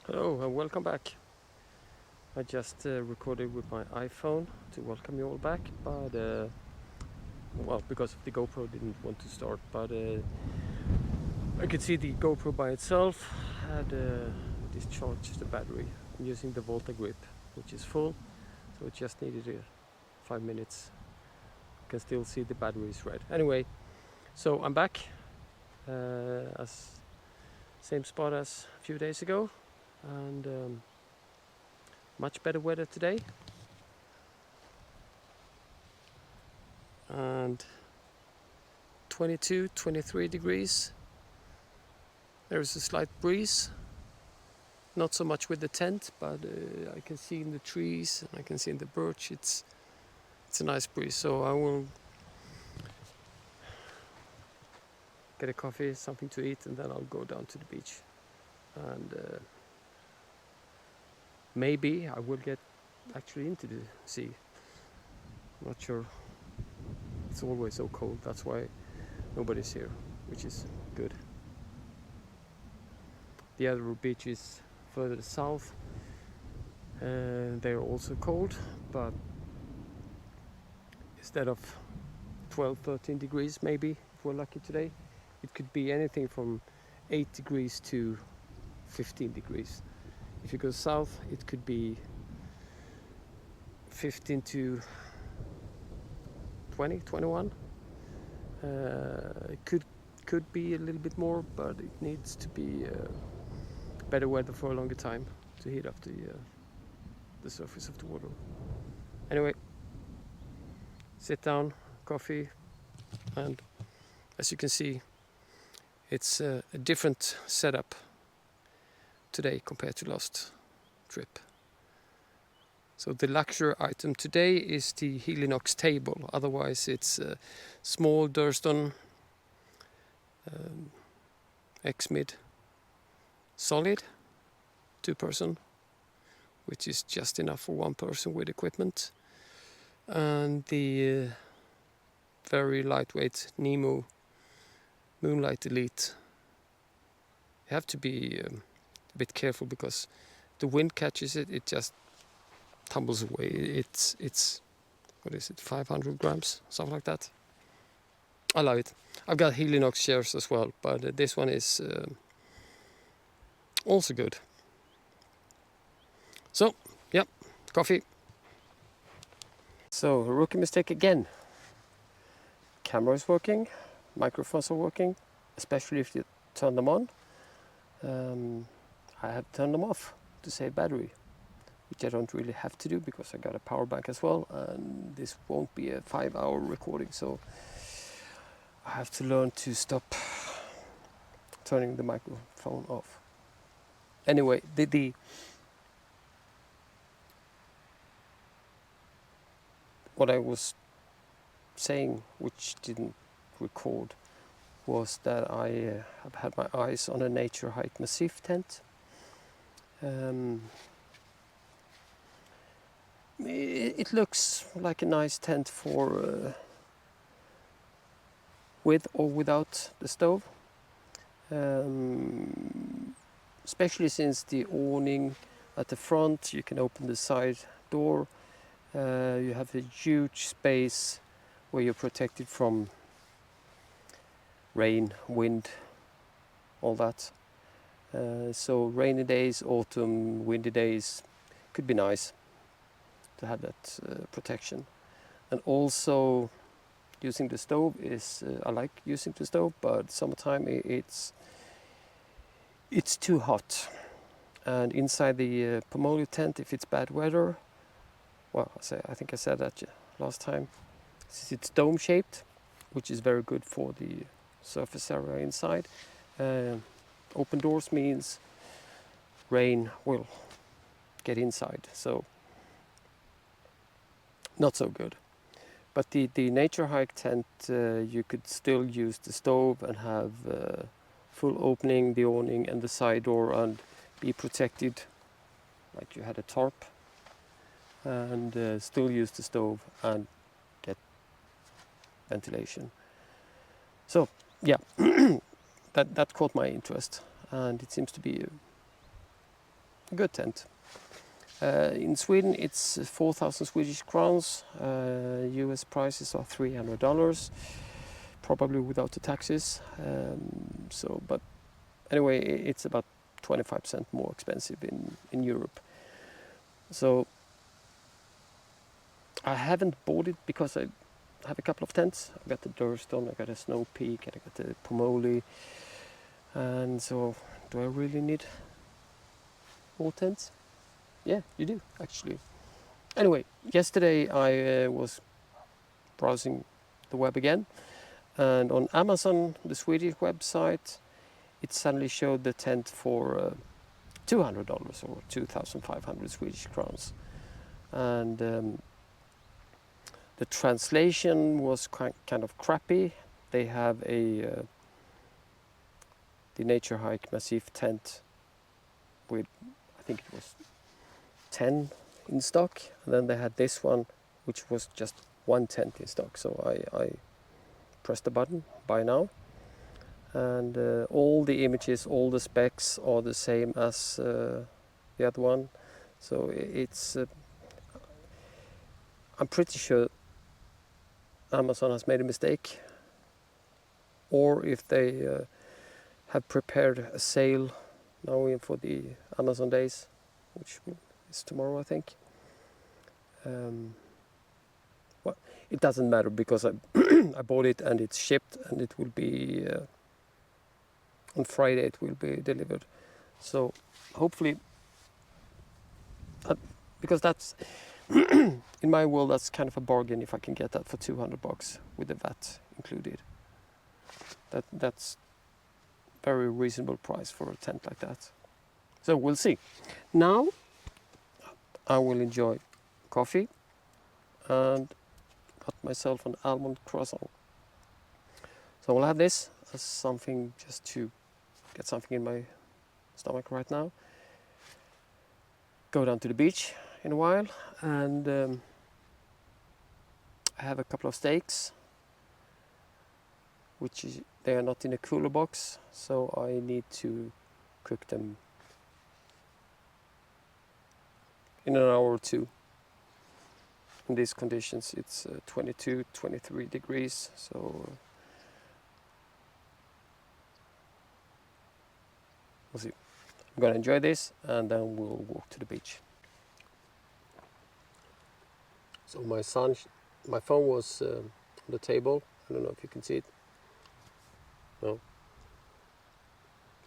Hello and welcome back. I just recorded with my iPhone to welcome you all back, but well, because the GoPro didn't want to start, but I could see the GoPro by itself had discharged the battery. I'm using the Volta grip, which is full, so it just needed 5 minutes. You can still see the battery is red. Anyway, so I'm back, as same spot as a few days ago, and much better weather today. And 22, 23 degrees. There is a slight breeze, not so much with the tent, but I can see in the trees and I can see in the birch it's a nice breeze. So I will get a coffee, something to eat, and then I'll go down to the beach. And maybe I will get actually into the sea. I'm not sure. It's always so cold, that's why nobody's here, which is good. The other beach is further south. They're also cold, but instead of 12, 13 degrees maybe, if we're lucky today, it could be anything from 8 degrees to 15 degrees. If you go south, it could be 15 to 20, 21. It could be a little bit more, but it needs to be better weather for a longer time to heat up the surface of the water. Anyway, sit down, coffee, and as you can see, it's a different setup today compared to last trip. So the luxury item today is the Helinox table. Otherwise it's a small Durston X-Mid solid 2-person, which is just enough for one person with equipment, and the very lightweight Nemo Moonlight Elite. You have to be a bit careful because the wind catches it, it just tumbles away. It's what is it, 500 grams, something like that. I love it. I've got Helinox chairs as well, but this one is also good. So, yeah, coffee. So, rookie mistake again. Camera is working, microphones are working, especially if you turn them on. I have turned them off to save battery, which I don't really have to do because I got a power bank as well, and this won't be a 5-hour recording, so I have to learn to stop turning the microphone off. Anyway, what I was saying, which didn't record, was that I have had my eyes on a Nature Hike Massif tent. It looks like a nice tent for with or without the stove, especially since the awning at the front, you can open the side door, you have a huge space where you're protected from rain, wind, all that. So rainy days, autumn, windy days, could be nice to have that protection. And also using the stove is, I like using the stove, but summertime it's too hot. And inside the Pomolio tent, if it's bad weather, well, I think I said that last time, since it's dome shaped, which is very good for the surface area inside. Open doors means rain will get inside, so not so good. But the Nature Hike tent, you could still use the stove and have full opening, the awning and the side door, and be protected like you had a tarp, and still use the stove and get ventilation. So yeah, that caught my interest, and it seems to be good tent. In Sweden it's 4,000 Swedish crowns. US prices are $300, probably without the taxes. But anyway, it's about 25% more expensive in Europe. So I haven't bought it because I have a couple of tents. I got the Durston, I got a Snow Peak, and I got the Pomoli. And so, do I really need more tents? Yeah, you do, actually. Anyway, yesterday I was browsing the web again, and on Amazon, the Swedish website, it suddenly showed the tent for $200 or 2,500 Swedish crowns. And the translation was kind of crappy. They have the Nature Hike Massif tent with, I think it was 10 in stock, and then they had this one which was just one tent in stock. So I pressed the button, buy now, and all the images, all the specs are the same as the other one. So it's I'm pretty sure Amazon has made a mistake, or if they have prepared a sale now for the Amazon days, which is tomorrow, I think. Well, it doesn't matter because I I bought it and it's shipped, and it will be on Friday. It will be delivered. So hopefully, because that's in my world, that's kind of a bargain if I can get that for $200 with the VAT included. That's very reasonable price for a tent like that. So we'll see. Now I will enjoy coffee and got myself an almond croissant. So I'll have this as something just to get something in my stomach right now. Go down to the beach in a while, and I have a couple of steaks, they are not in a cooler box, so I need to cook them in an hour or two. In these conditions it's 22, 23 degrees, so we'll see. I'm gonna enjoy this and then we'll walk to the beach. So my phone was on the table. I don't know if you can see it. No.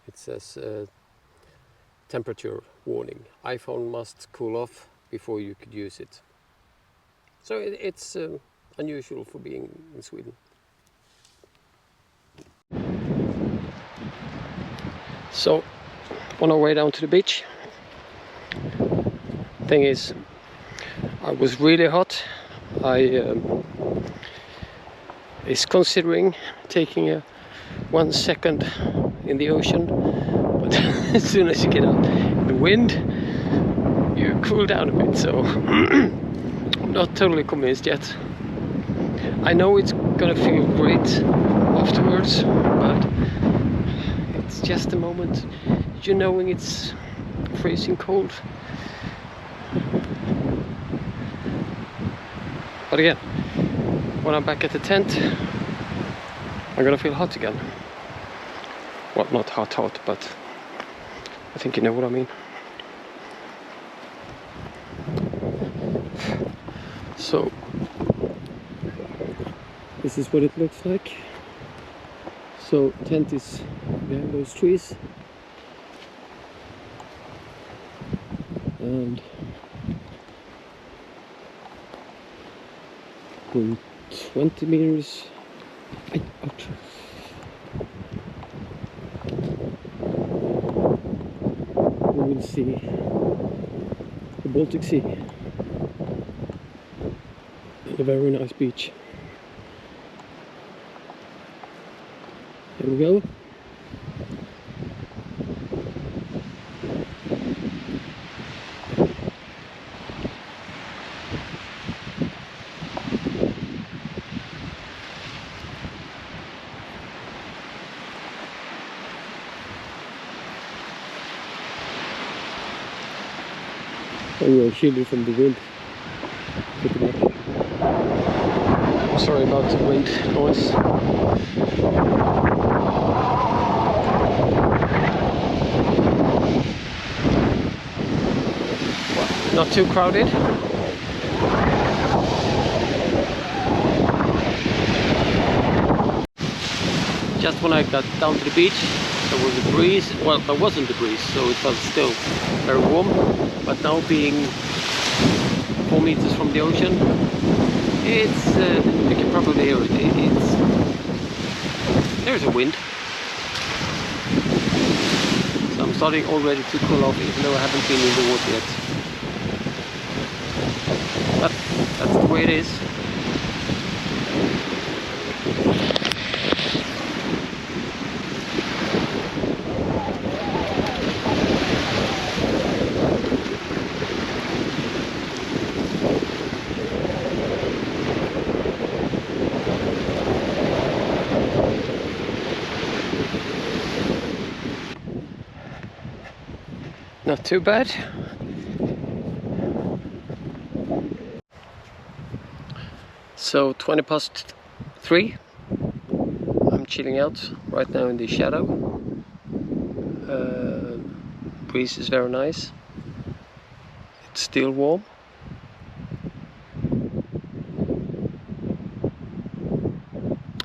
It says temperature warning. iPhone must cool off before you could use it. So it's unusual for being in Sweden. So on our way down to the beach, thing is, I was really hot. I is considering taking a 1 second in the ocean, but as soon as you get out in the wind, you cool down a bit. So I'm not totally convinced yet. I know it's gonna feel great afterwards, but it's just a moment, you knowing it's freezing cold. But again, when I'm back at the tent, I'm gonna feel hot again. Well, not hot, but I think you know what I mean. So this is what it looks like. So tent is behind those trees, and in 20 meters ouch, we will see the Baltic Sea and a very nice beach. Here we go. And you're shielded from the wind. Pretty much. Sorry about the wind noise. Not too crowded. Just when I got down to the beach, there was a breeze. Well, there wasn't a breeze, so it was still very warm. But now being 4 meters from the ocean, it's you can probably hear it. There's a wind. So I'm starting already to cool off, even though I haven't been in the water yet. But that's the way it is. Not too bad. So 3:20. I'm chilling out right now in the shadow. Breeze is very nice. It's still warm.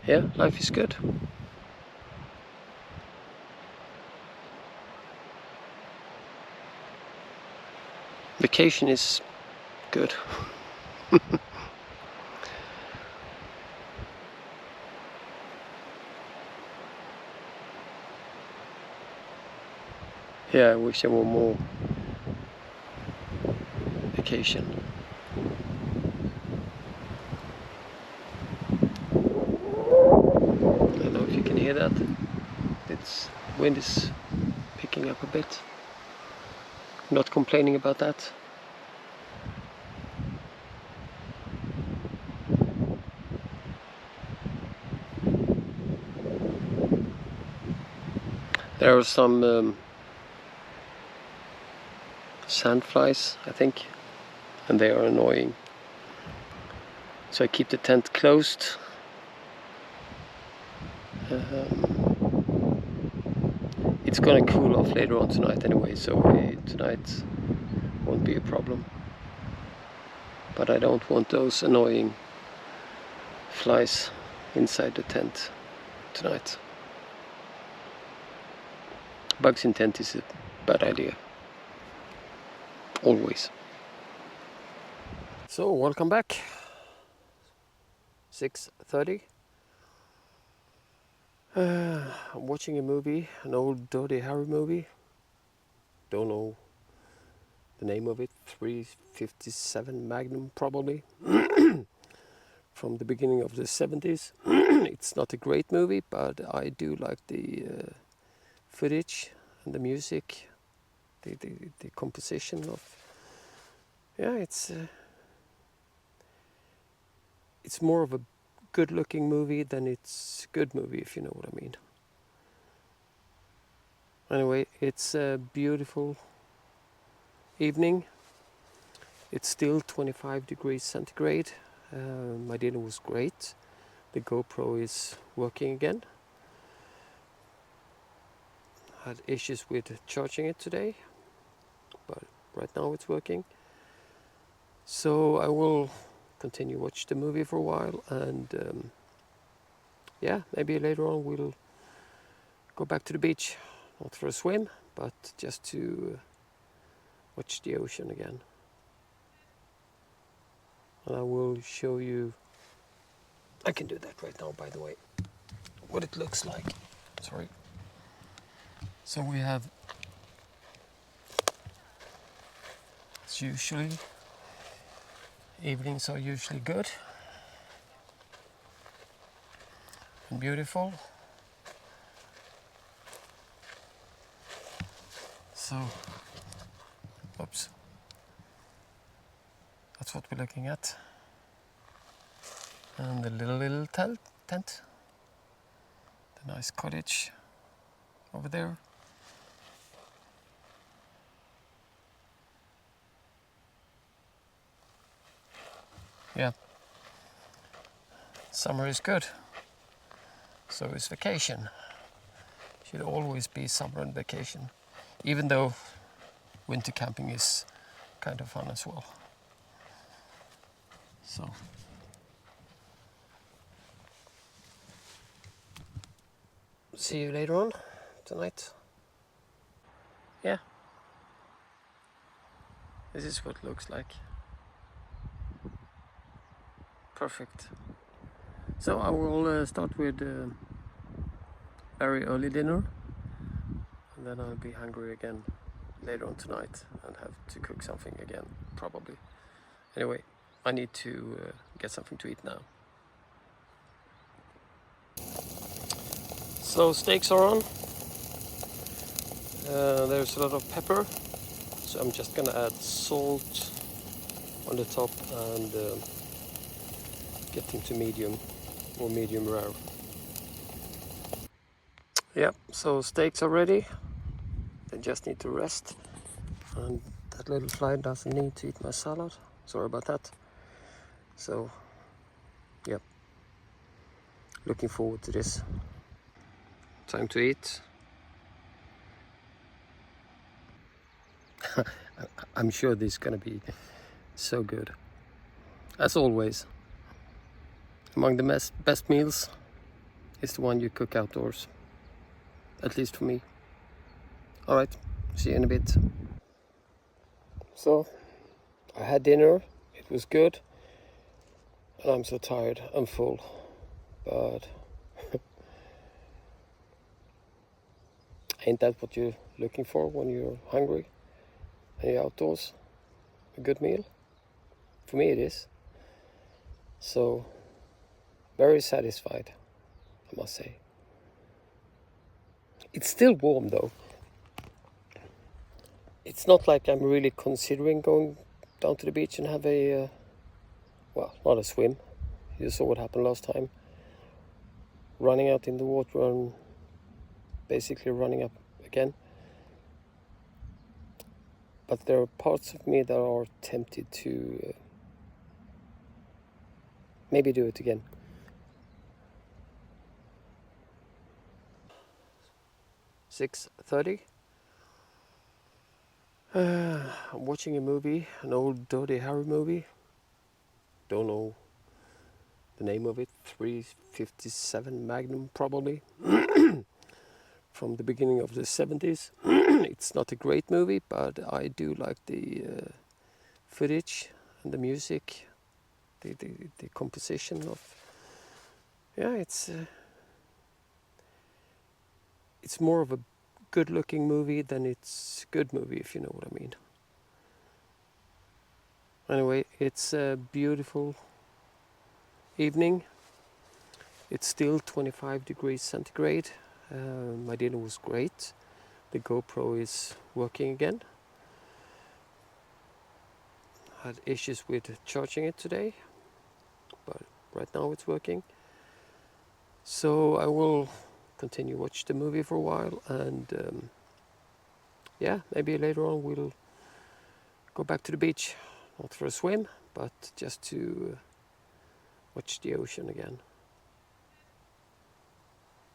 Yeah, life is good. Vacation is good. Yeah, I wish there were more vacation. I don't know if you can hear that. It's wind is picking up a bit. Not complaining about that. There are some sandflies, I think, and they are annoying. So I keep the tent closed. It's gonna cool off later on tonight anyway, so tonight won't be a problem. But I don't want those annoying flies inside the tent tonight. Bugs in tent is a bad idea. Always. So welcome back. 6:30. I'm watching a movie, an old Dirty Harry movie. Don't know the name of it. 357 Magnum probably. From the beginning of the 70s. It's not a great movie, but I do like the footage and the music, the composition of. Yeah, it's more of a good-looking movie than it's a good movie, if you know what I mean. Anyway, it's a beautiful evening. It's still 25 degrees centigrade. My dinner was great. The GoPro is working again. Had issues with charging it today, but right now it's working. So I will continue watch the movie for a while, and yeah, maybe later on we'll go back to the beach, not for a swim, but just to watch the ocean again. And I will show you, I can do that right now by the way, what it looks like. Sorry. So we have, as usually, evenings are usually good and beautiful. So, oops, that's what we're looking at. And the little tent, the nice cottage over there. Yeah, summer is good. So is vacation. Should always be summer and vacation, even though winter camping is kind of fun as well. So see you later on tonight. Yeah, this is what it looks like. Perfect. So I will start with very early dinner, and then I'll be hungry again later on tonight and have to cook something again, probably. Anyway, I need to get something to eat now. So steaks are on. There's a lot of pepper, so I'm just gonna add salt on the top and get them to medium or medium rare. Yeah, so steaks are ready. They just need to rest. And that little fly doesn't need to eat my salad. Sorry about that. So, yep. Looking forward to this. Time to eat. I'm sure this is gonna be so good. As always, among the best meals is the one you cook outdoors. At least for me. Alright, see you in a bit. So, I had dinner, it was good, and I'm so tired, I'm full, but ain't that what you're looking for when you're hungry and you're outdoors? A good meal? For me it is. So, very satisfied, I must say. It's still warm though. It's not like I'm really considering going down to the beach and have a, well, not a swim. You saw what happened last time. Running out in the water and basically running up again. But there are parts of me that are tempted to maybe do it again. "6:30. I'm watching a movie, an old Dirty Harry movie. Don't know the name of it. 357 Magnum, probably. From the beginning of the 70s. It's not a great movie, but I do like the footage and the music, the composition of. Yeah, it's more of a good-looking movie than it's a good movie, if you know what I mean. Anyway, it's a beautiful evening. It's still 25 degrees centigrade. My dinner was great. The GoPro is working again. Had issues with charging it today, but right now it's working. So I will continue watch the movie for a while, and yeah, maybe later on we'll go back to the beach, not for a swim, but just to watch the ocean again.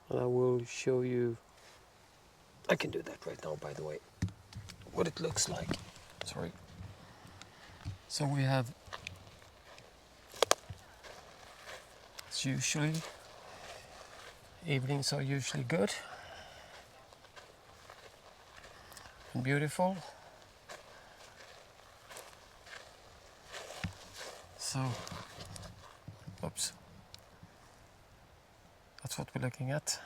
And I will show you, I can do that right now by the way, what it looks like. Sorry. So we have, as usually, evenings are usually good and beautiful. So, oops, that's what we're looking at.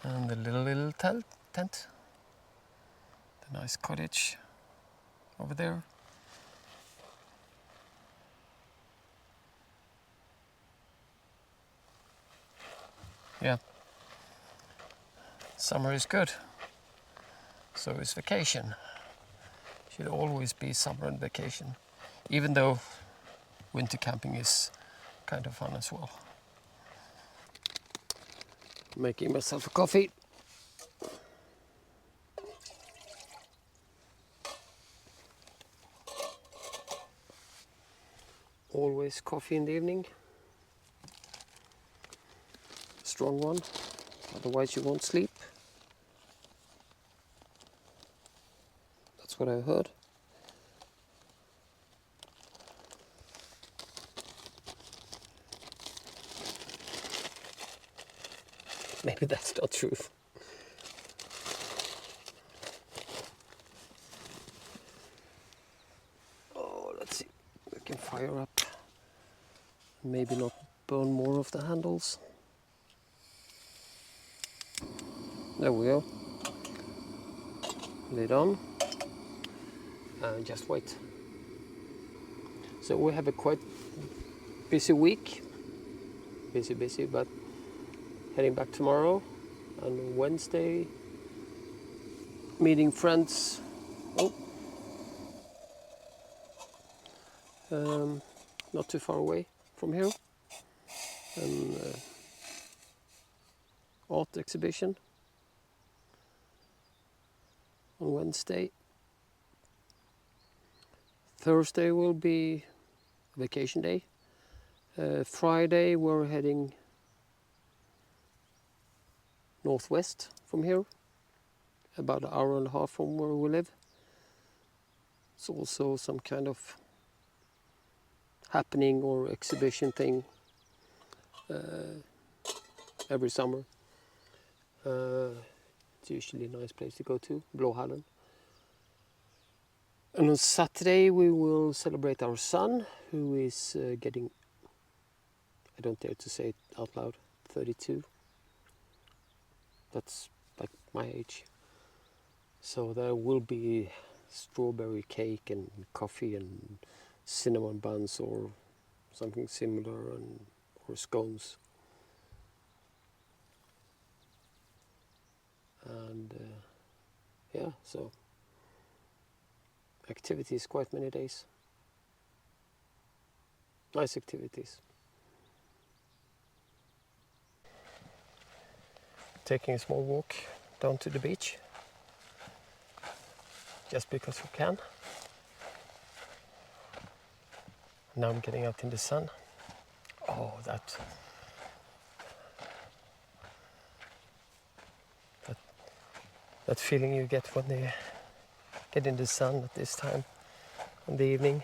And the little tent, the nice cottage over there. Yeah, summer is good. So is vacation. Should always be summer and vacation, even though winter camping is kind of fun as well. Making myself a coffee. Always coffee in the evening. Strong one, otherwise you won't sleep. That's what I heard. Maybe that's not true. Oh, let's see. We can fire up. Maybe not burn more of the handles. There we go. Lid on. And just wait. So we have a quite busy week. Busy, but heading back tomorrow. And Wednesday, meeting friends. Not too far away from here. An art exhibition on Wednesday. Thursday will be vacation day. Friday we're heading northwest from here, about an hour and a half from where we live. It's also some kind of happening or exhibition thing every summer. It's usually a nice place to go to, Blåhallen. And on Saturday we will celebrate our son, who is getting, I don't dare to say it out loud, 32. That's like my age. So there will be strawberry cake and coffee and cinnamon buns or something similar, or scones. And yeah, so activities quite many days. Nice activities. Taking a small walk down to the beach, just because we can. Now I'm getting out in the sun. Oh, that feeling you get when you get in the sun at this time in the evening,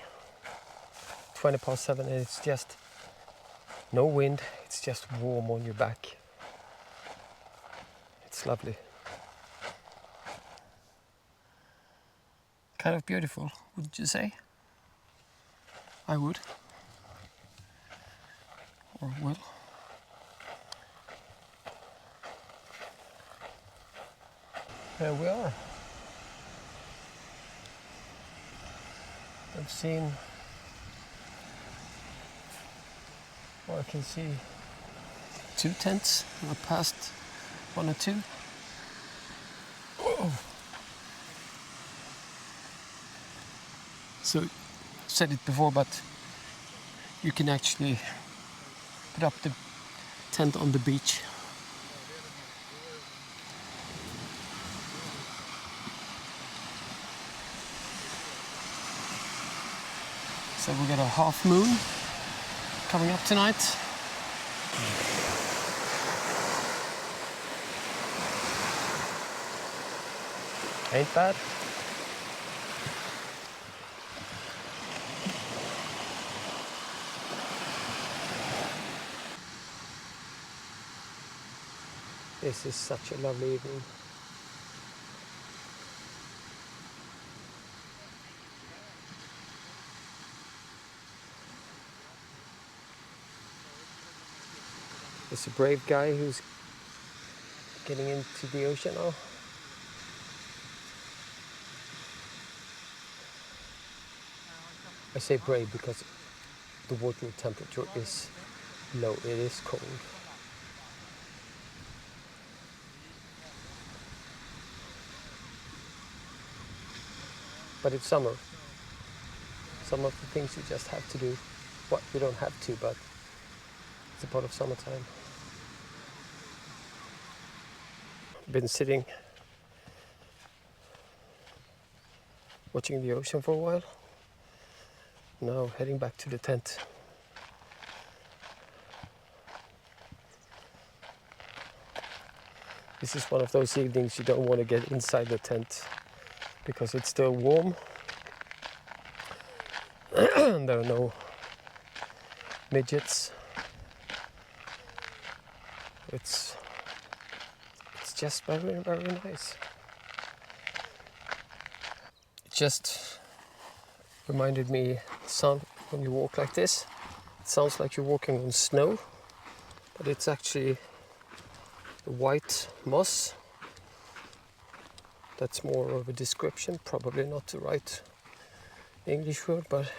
7:20, and it's just no wind, it's just warm on your back. It's lovely. Kind of beautiful, wouldn't you say? I would. Or will. There we are. I've seen, or I can see 2 tents. I passed 1 or 2. Oh. So, said it before, but you can actually put up the tent on the beach. So we got a half moon coming up tonight. Ain't bad. This is such a lovely evening. There's a brave guy who's getting into the ocean now. I say brave because the water temperature is low, it is cold. But it's summer. Some of the things you just have to do. Well, you don't have to, but it's a part of summertime. Been sitting watching the ocean for a while. Now heading back to the tent. This is one of those evenings you don't want to get inside the tent because it's still warm and there are no midgets. It's just very, very nice. It just reminded me sound when you walk like this. It sounds like you're walking on snow, but it's actually the white moss. That's more of a description, probably not the right English word, but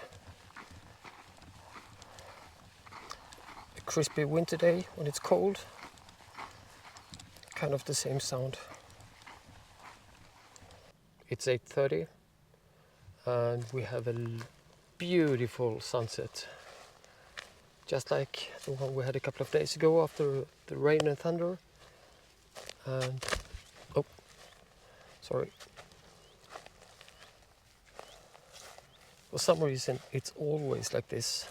a crispy winter day when it's cold, kind of the same sound. It's 8:30 and we have a beautiful sunset, just like the one we had a couple of days ago after the rain and thunder. And oh, sorry. For some reason it's always like this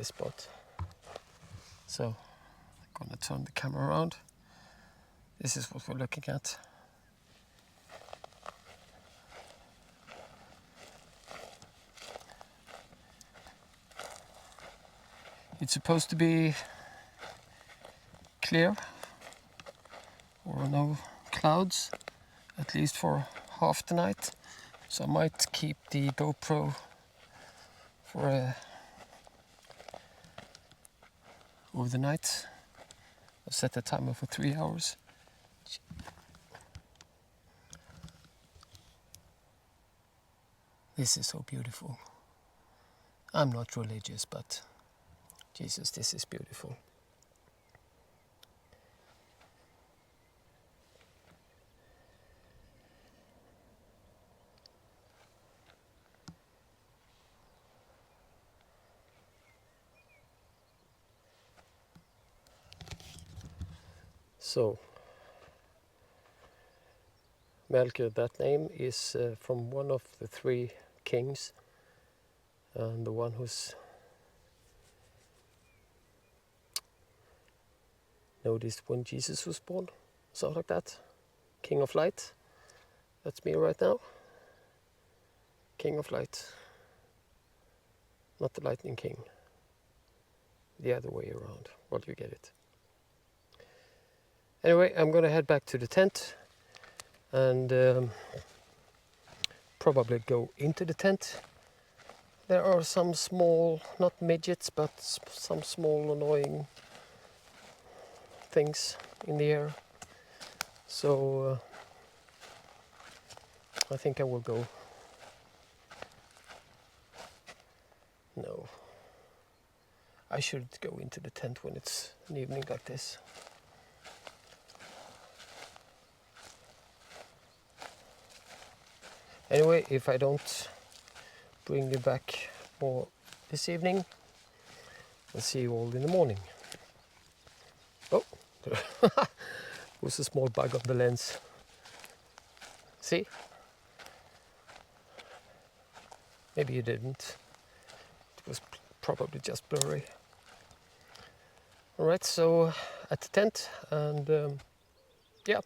spot. So I'm gonna turn the camera around. This is what we're looking at. It's supposed to be clear or no clouds, at least for half the night. So I might keep the GoPro for over the night. I've set the timer for 3 hours. This is so beautiful. I'm not religious, but Jesus, this is beautiful. So, Melchior, that name is from one of the 3 kings, and the one who's noticed when Jesus was born, something like that. King of Light. That's me right now. King of Light. Not the Lightning King. The other way around. Well, you get it. Anyway, I'm gonna head back to the tent and probably go into the tent. There are some small, not midgets, but some small annoying things in the air. So I think I will go. No. I should go into the tent when it's an evening like this. Anyway, if I don't bring you back more this evening, I'll see you all in the morning. Oh, there was a small bug on the lens. See? Maybe you didn't. It was probably just blurry. Alright, so at the tent, and yeah.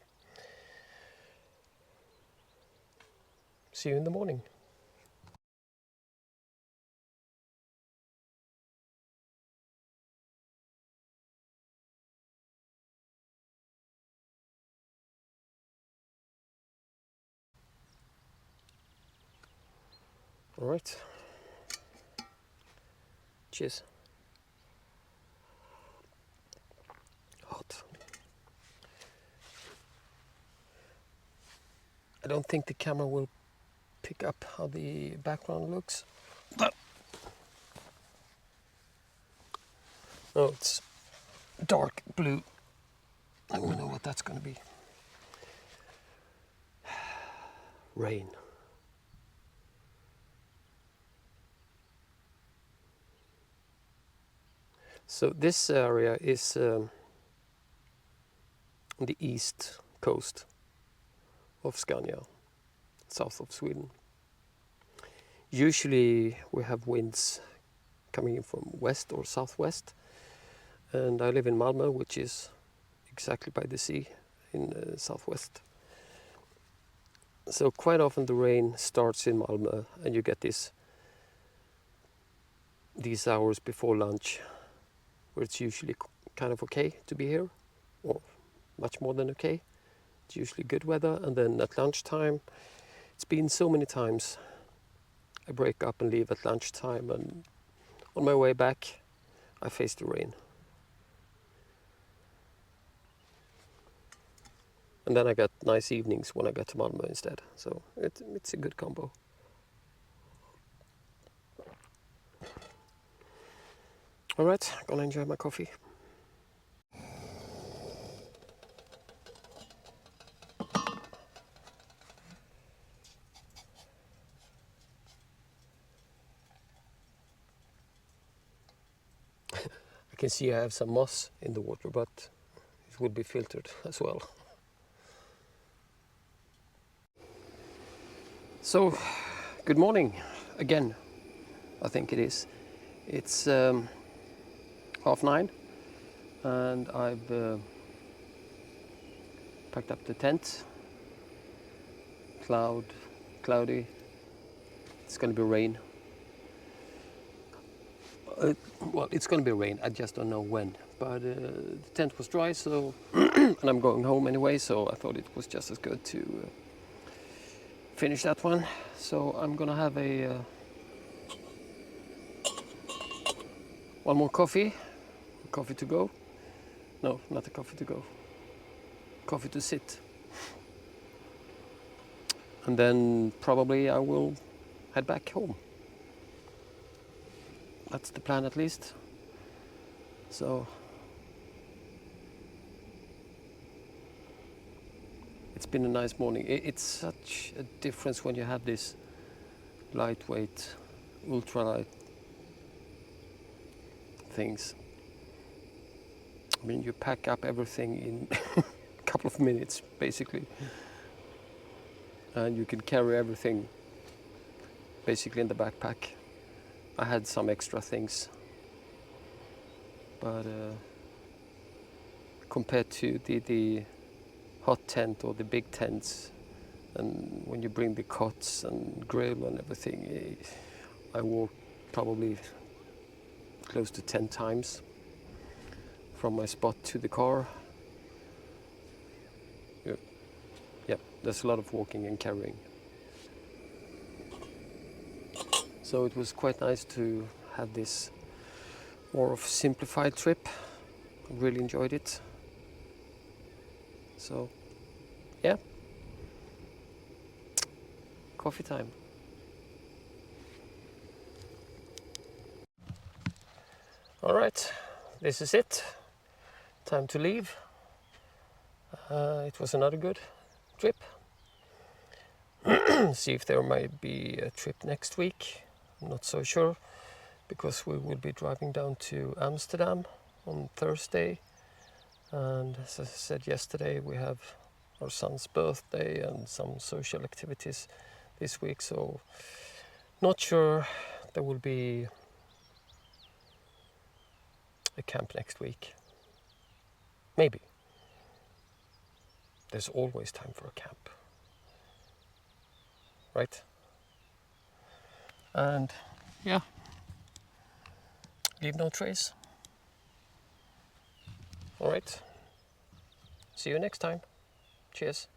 See you in the morning. All right. Cheers. Hot. I don't think the camera will pick up how the background looks. But oh, it's dark blue. I don't know what that's going to be. Rain. So this area is on the east coast of Scania, south of Sweden. Usually we have winds coming in from west or southwest, and I live in Malmö, which is exactly by the sea in southwest. So quite often the rain starts in Malmö, and you get these hours before lunch, where it's usually kind of okay to be here, or much more than okay. It's usually good weather, and then at lunchtime, it's been so many times I break up and leave at lunchtime, and on my way back I face the rain. And then I got nice evenings when I get to Malmö instead, so it's a good combo. Alright, gonna enjoy my coffee. I can see I have some moss in the water, but it will be filtered as well. So, good morning again, I think it is. It's 9:30, and I've packed up the tent. Cloudy, it's gonna be rain. Well, it's gonna be rain, I just don't know when. But the tent was dry, so and I'm going home anyway, so I thought it was just as good to finish that one. So I'm gonna have one more coffee to go. No, not a coffee to go. Coffee to sit. And then probably I will head back home. That's the plan, at least. So it's been a nice morning. It's such a difference when you have this lightweight, ultralight things. I mean, you pack up everything in a couple of minutes, basically. And you can carry everything basically in the backpack. I had some extra things, but compared to the hot tent or the big tents, and when you bring the cots and grill and everything, I walked probably close to 10 times from my spot to the car. Yeah, there's a lot of walking and carrying. So it was quite nice to have this more of a simplified trip. I really enjoyed it. So, yeah, coffee time. All right, this is it. Time to leave. It was another good trip. See if there might be a trip next week. I'm not so sure, because we will be driving down to Amsterdam on Thursday. And as I said yesterday, we have our son's birthday and some social activities this week, so not sure there will be a camp next week. Maybe. There's always time for a camp, right? And yeah, leave no trace. All right, see you next time. Cheers.